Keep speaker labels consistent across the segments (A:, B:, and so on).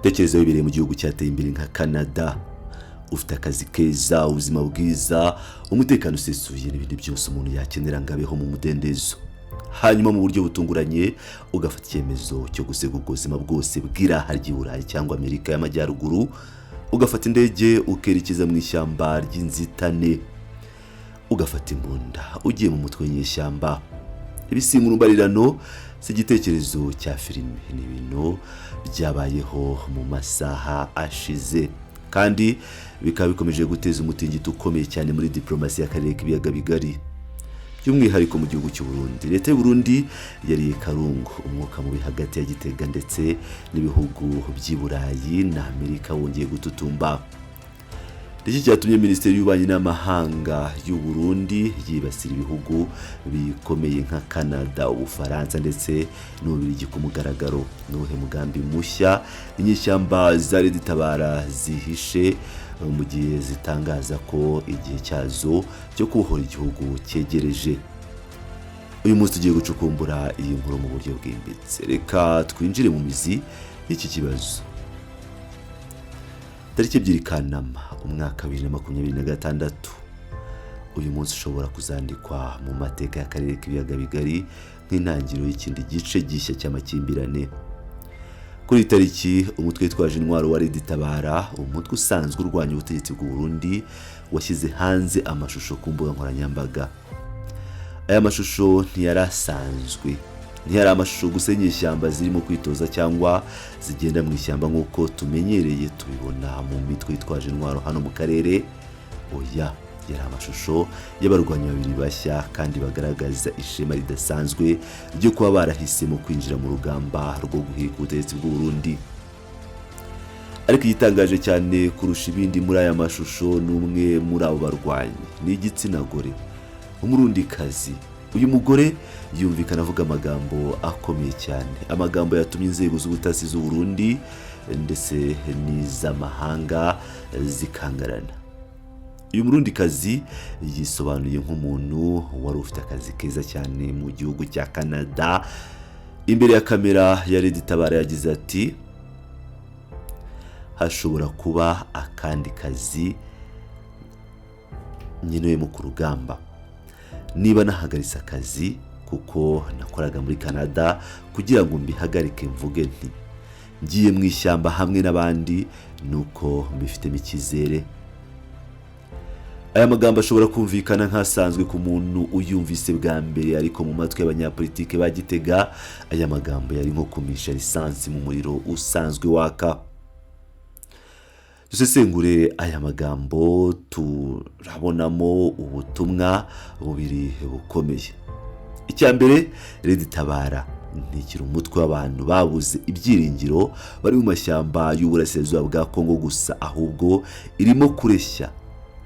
A: tekereza wibereye mu gihugu cyateye imbere nka Canada, ufite akazi keza, ubuzima bwiza, umutekano usesuye n'ibindi byose umuntu yakenera ngabeho mu mudendezo. Hanyuma mu buryo butunguranye ugafata icyemezo cyo gusega ubuzima bwose bw'iraha ry'Iburayi cyangwa Amerika y'Amajyaruguru, ugafata indege ukerekeza mu ishyamba ry'inzitane, ugafata imbunda ugiye mu mutwe w'inyeshyamba. Ibisinkuru mbarirano si igitekerezo cya filime, ni ibintu byabayeho mu masaha ashize kandi bikaba bikomeje guteza umutingito ukomeye cyane muri diplomasi y'akarere k'ibiyaga bigari, by'umwihariko mu gihugu cy'u Burundi. Leta y'u Burundi yariye karungu umwuka mubi hagati ya Gitega ndetse n'ibihugu by'i Burayi na Amerika wongeye gututumba. Iki cyatumye Minisiteri y'Ububanyi n'Amahanga y'u Burundi yibasira ibihugu bikomeye nka Canada, Ubufaransa ndetse n'Ububiligi ku mugaragaro. N'uhe mugambi mushya inyeshyamba zari Tabara zihishe mu gihe zitangaza ko igihe cyazo cyo kubohora igihugu cyegereje. Uyu munsi tugiye gucukumbura iyi nkuru mu buryo bwimbitse. Reka twinjire mu mizi y'iki kibazo. Tariki 2 Kanama umwaka 2026, uyu munsi ushobora kuzandikwa mu mateka y'akarere k'ibiyaga bigari nk'intangiriro y'ikindi gice gishya cy'amakimbirane. Kuri tariki umutwe witwaje intwaro wa Tabara, umutwe usanzwe urwanya ubutegetsi bw'u Burundi, washyize hanze amashusho ku mbuga nkoranyambaga. Aya mashusho ntiyarasanzwe, ntiyari amashusho gusa y'inyeshyamba zirimo kwitoza cyangwa zigenda mu ishyamba nk'uko tumenyereye tubibona mu mitwe yitwaje intwaro hano mu karere. Oya, yari amashusho y'abarwanyi babiri bashya kandi bagaragaza ishema ridasanzwe ryo kuba barahisemo kwinjira mu rugamba rwo guhirika ubutegetsi bw'u Burundi. Ariko igitangaje cyane kurusha ibindi muri aya mashusho n'umwe muri abo barwanyi ni igitsina gore, umurundikazi. Uyu mugore yumvikana avuga amagambo akomeye cyane, amagambo yatumye inzego z'ubutasi z'u Burundi ndetse n'iz'amahanga zikangarana. Uyu murundikazi yisobanuye nk'umuntu wari ufite akazi keza cyane mu gihugu cya Canada. Imbere ya kamera ya Tabara yagize ati, hashobora kuba akandi kazi nkeneyemo ku rugamba. Niba nahagaritse akazi kuko nakoraga muri Canada kugira ngo mbihagarike, mvuge nti ngiye mu ishyamba hamwe n'abandi nuko mbifitemo icyizere. Aya magambo ashobora kumvikana nk'asanzwe ku muntu uyumvise bwa mbere, ariko mu matwi y'abanyapolitike ba Gitega aya magambo yari nko kumisha lisansi mu muriro usanzwe waka. Dusesengure aya magambo turabonamo ubutumwa bubiri bukomeye. Icya mbere, Tabara ntikiri umutwe w'abantu babuze ibyiringiro bari mu mashyamba y'uburasirazuba bwa Kongo gusa, ahubwo irimo kureshya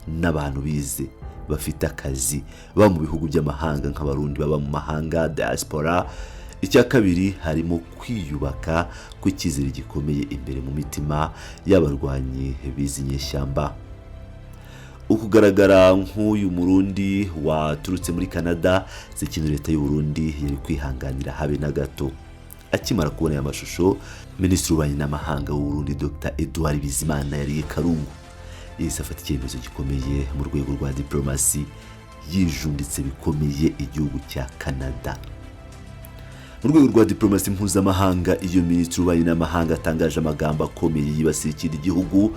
A: n'abantu bize bafite akazi baba mu bihugu by'amahanga nk'abarundi baba mu mahanga, diaspora. Icya kabiri, harimo kwiyubaka kw'icyizere gikomeye imbere mu mitima y'abarwanyi bizi nyeshyamba. Ukugaragara nk'uyu Murundi waturutse muri Canada si ikintu leta y'u Burundi yari kwihanganira habe na gato. Akimara kubona aya mashusho, Minisitiri w'Ububanyi n'Amahanga w'u Burundi Dr. Edouard Bizimana yariye karungu. Yahise afata icyemezo gikomeye mu rwego rwa diplomasi, yijunditse bikomeye igihugu cya Canada. Mu rwego rwa diplomasi mpuzamahanga, iyo Minisitiri w'Ububanyi n'Amahanga atangaje amagambo akomeye yibasira ikindi gihugu,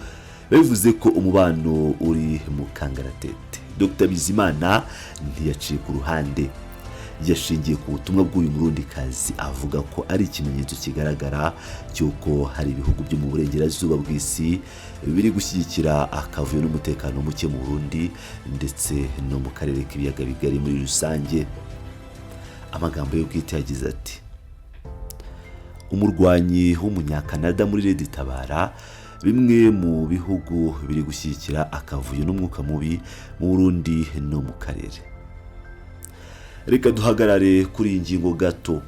A: bivuze ko umubano uri mu kangaratete. Dr. Bizimana ntiyaciye ku ruhande, yashingiye ku butumwa bw'uyu murundikazi avuga ko ari ikimenyetso kigaragara cy'uko hari ibihugu byo mu burengerazuba bw'isi biri gushyigikira akavuyo n'umutekano muke mu Burundi ndetse no mu karere k'ibiyaga bigari muri rusange. Amagambo yo bwite yagize ati, umurwanyi w'umunyakanada muri Tabara, bimwe mu bihugu biri gushyigikira akavuyo n'umwuka mubi mu Burundi no mu karere. Reka duhagarare kuri iyi ngingo gato.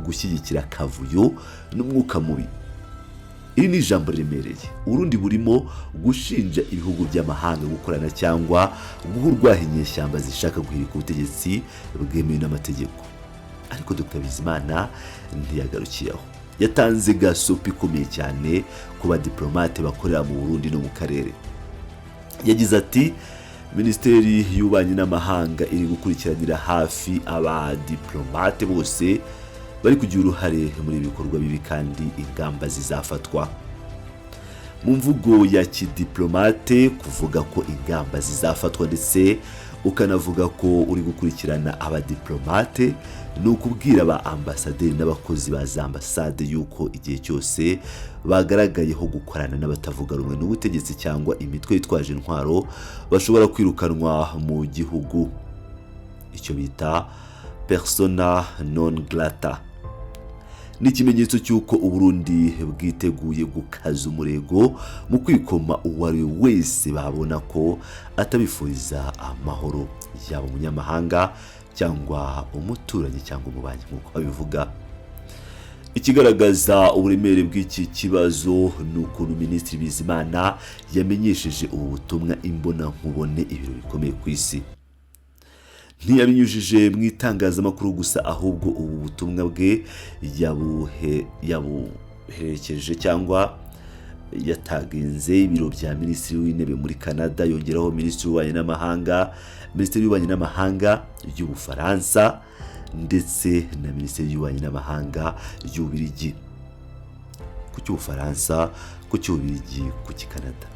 A: Gushyigikira akavuyo n'umwuka mubi, iri ni ijambo riremereye. Urundi burimo gushinja ibihugu by'amahanga gukorana cyangwa guha urwaho inyeshyamba zishaka guhirika ubutegetsi bwemewe n'amategeko. Ariko Dr. Bizimana ntiyagarukiye aho. yatanze gasopi ikomeye cyane ku badiplomate bakorera mu Burundi no mu karere. Yagize ati Minisiteri y'Ububanyi n'Amahanga iri gukurikiranira hafi abadiplomate bose bari kugira uruhare muri ibikorwa bibi kandi ingamba zizafatwa. Mu mvugo ya kidiplomate kuvuga ko ingamba zizafatwa ndetse ukanavuga ko uri gukurikirana abadiplomate ni ukubwira aba ambasaderi n'abakozi ba za ambasade yuko igihe cyose bagaragayeho gukorana n'abatavuga rumwe n'ubutegetsi cyangwa imitwe yitwaje intwaro bashobora kwirukanwa mu gihugu, icyo bita persona non grata. Ni ikimenyetso cy'uko Uburundi bwiteguye gukaza umurego mu kwikoma uwo ari we wese babona ko atabifuriza amahoro, yaba umunyamahanga cyangwa umuturanyi cyangwa umubanyi nk'uko babivuga. Ikigaragaza uburemere bw'iki kibazo ni ukuntu Minisitiri Bizimana yamenyesheje ubu butumwa imbonankubone ibiro bikomeye ku isi. Ntiyabinyujije mu itangazamakuru gusa, ahubwo ubu butumwa bwe yabuherekeje cyangwa yatagenze ibiro bya Minisitiri w'Intebe muri Canada, yongeraho Minisitiri w'Ububanyi n'Amahanga, Minisiteri y'Ububanyi n'Amahanga y'Ubufaransa ndetse na Minisiteri y'Ububanyi n'Amahanga y'Ububiligi. Ku cy'Ubufaransa, ku cy'Ububiligi, ku cy'Canada.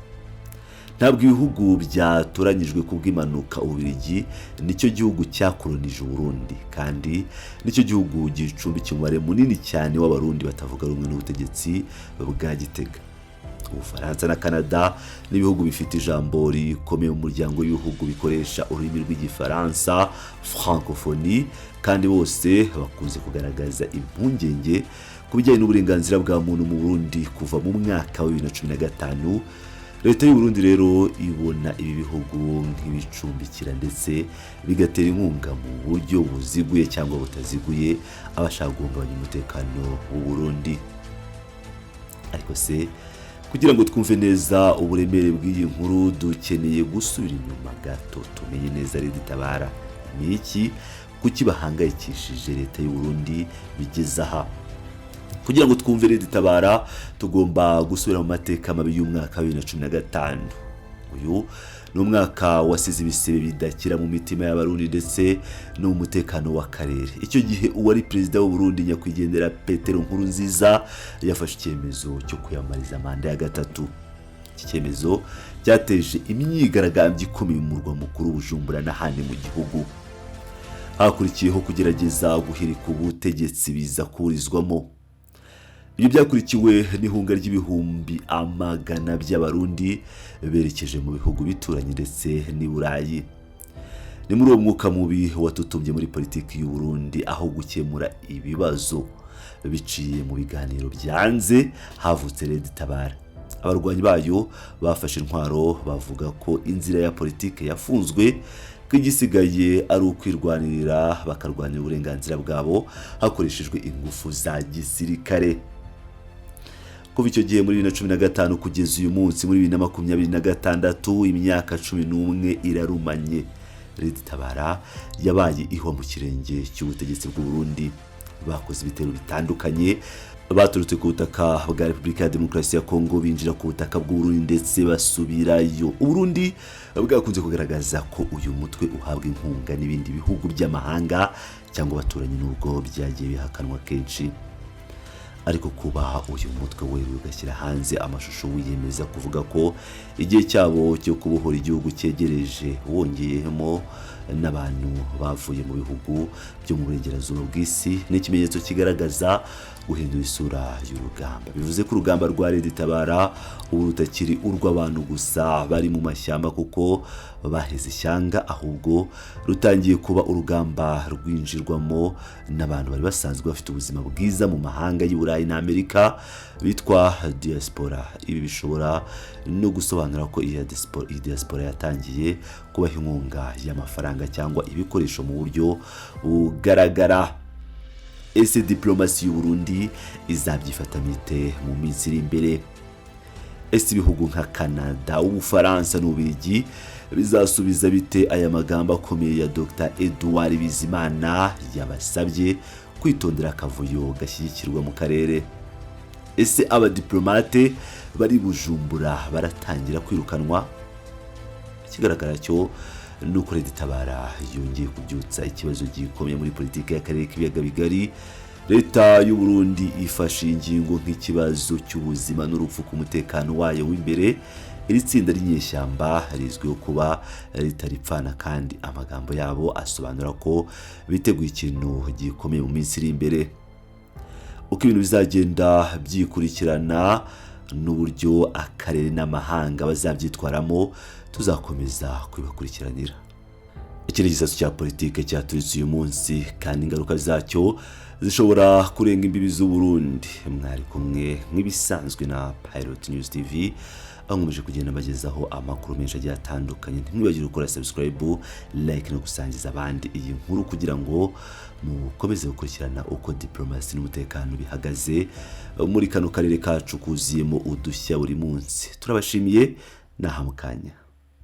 A: Ntabwo ibihugu byatoranyijwe kubw'impanuka. Ububiligi nicyo gihugu cyakolonije Burundi kandi nicyo gihugu gicumbikiye umubare munini cyane w'abarundi batavuga rumwe n'ubutegetsi bwa Gitega. Ubufaransa na Canada ni ibihugu bifite ijambo rikomeye mu muryango w'ibihugu bikoresha ururimi rw'igifaransa francophonie, kandi bose bakunze kugaragaza impungenge ku bijyanye n'uburenganzira bwa muntu mu Burundi kuva mu mwaka wa 2015. Leta y'u Burundi rero ibona ibi bihugu nk'ibicumbikira ndetse bigatera inkunga mu buryo buziguye cyangwa butaziguye abashaka guhungabanya umutekano w'u Burundi. Ariko se kugira ngo twumve neza uburemere bw'iyi nkuru dukeneye gusubira inyuma gato tumenye neza Tabara ni iki, kuki bahangayikishije leta y'u Burundi bigeze aha. Kugira ngo twumve Tabara tugomba gusubira mu mateka mabi y'umwaka wa 2015. Uyu ni umwaka wasize ibisebe bidakira mu mitima y'abarundi ndetse no mu mutekano w'akarere. Icyo gihe uwari perezida w'u Burundi nyakwigendera Petero Nkurunziza yafashe icyemezo cyo kwiyamamariza manda ya gatatu. Iki cyemezo cyateje imyigaragambyo ikomeye mu murwa mukuru Bujumbura n'ahandi mu gihugu. Hakurikiyeho kugerageza guhirika ubutegetsi biza kuburizwamo. Ibyo byakurikiwe n'ihunga ry'ibihumbi amagana by'abarundi berekeje mu bihugu bituranye ndetse n'i Burayi. Ni muri uwo mwuka mubi watutumbye muri politiki y'u Burundi, aho gukemura ibibazo biciye mu biganiro byanze havutse Tabara. Abarwanyi bayo bafashe intwaro bavuga ko inzira ya politiki yafunzwe, ko igisigaye ari ukwirwanirira bakarwanira uburenganzira bwabo hakoreshejwe ingufu za gisirikare. Kuva icyo gihe muri 2015 kugeza uyu munsi muri 2026 imyaka 11 irarumanye. Tabara yabaye ihwa mu kirenge cy'ubutegetsi bw'u Burundi. Bakoze ibitero bitandukanye, baturutse ku butaka bwa Repubulika ya Demokarasi ya Kongo binjira ku butaka bw'u Burundi ndetse basubirayo. U Burundi bwakunze kugaragaza ko uyu mutwe uhabwa inkunga n'ibindi bihugu by'amahanga cyangwa abaturanyi, n'ubwo byagiye bihakanwa kenshi. Ariko kuba uyu mutwe wewe ugashyira hanze amashusho wiyemeza kuvuga ko igihe cyabo cyo kubohora igihugu cyegereje, wongeyemo n'abantu bavuye mu bihugu byo mu burengerazuba bw'isi, ni ikimenyetso kigaragaza guhindura isura y'urugamba. Bivuze ko urugamba rwa Tabara ubu rutakiri urw'abantu gusa bari mu mashyamba kuko baheze ishyanga, ahubwo rutangiye kuba urugamba rwinjirwamo n'abantu bari basanzwe bafite ubuzima bwiza mu mahanga y'u Burayi na Amerika bitwa diaspora. Ibi bishobora no gusobanura ko iyi diaspora yatangiye kubaha inkunga y'amafaranga cyangwa ibikoresho mu buryo bugaragara. Ese diplomasi y'u Burundi izabyifatamite mu minsi iri imbere? Ese ibihugu nka Canada, Ubufaransa n'Ububiligi bizasubiza bite aya magambo akomeye ya Dr. Edouard Bizimana yabasabye kwitondera akavuyo gashyigikirwa mu karere? ese abadiplomate bari Bujumbura baratangira kwirukanwa? Ikigaragara cyo nuko Tabara yongeye kubyutsa ikibazo gikomeye muri politiki y'akarere k'ibiyaga bigari. Leta y'u Burundi ifashe ingingo nk'ikibazo cy'ubuzima n'urupfu ku mutekano wayo w'imbere. Iri tsinda ry'inyeshyamba rizwiho kuba ritaripfana kandi amagambo yabo asobanura ko biteguye ikintu gikomeye mu minsi iri imbere. Uko ibintu bizagenda byikurikirana n'uburyo akarere n'amahanga bazabyitwaramo tuzakomeza kwibakurikiranira. Ikindi gisasu cya politike cyaturitse uyu munsi kandi ingaruka zacyo zishobora kurenga imbibi z'u Burundi. Mwari kumwe nk'ibisanzwe na Pilot News TV, aho nkomeje kugenda bagezaho amakuru menshi agiye atandukanye. Ntimwibagire gukora subscribe, like no gusangiza abandi iyi nkuru kugira ngo mukomeze gukurikirana uko diplomasi n'umutekano bihagaze muri kano karere kacu kuziyemo udushya buri munsi. Turabashimiye nahamukanya.